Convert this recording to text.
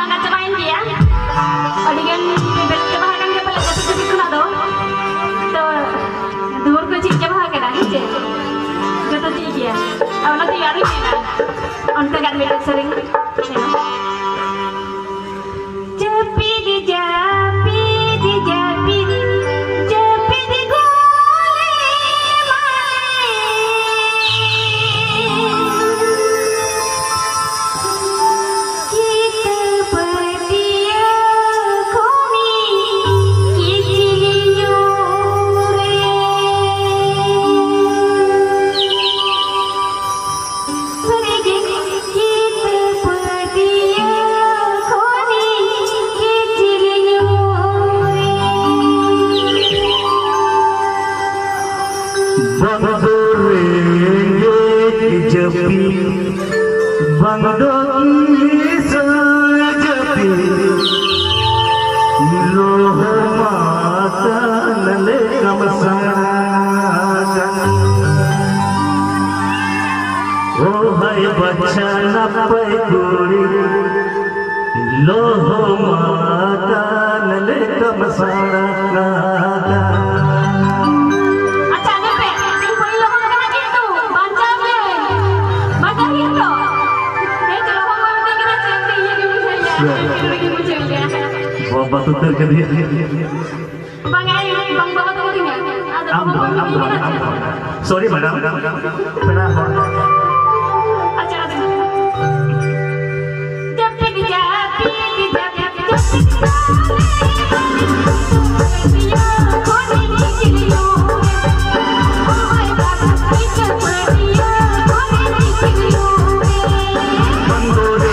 nggak cobain dia. Adegan berkebahagiaan dia pada jatuh jadi kena do. Tuh, dua kucing kebahagiaan dah je. Jatuh tinggi ya. Awalnya tiga hari ni lah. Untuk kan beda sering. Jepi di jepi di jepi jepi di guli kita berdia kuni kicilinyo serigi kita berdia kuni kicilinyo जपी बंदों से जपी लोह माता नले कमसाना ओ भाई बच्चा न पैगुड़ी लोह माता नले कमसाना batu terjadi. Bang Ayu, bang bawa tu ni. Sorry madam. Kenapa? Acara tu. Japi di japi di japi japi. Dia koni kicilinyo. Oh baba kita berdia koni kicilinyo. Bangore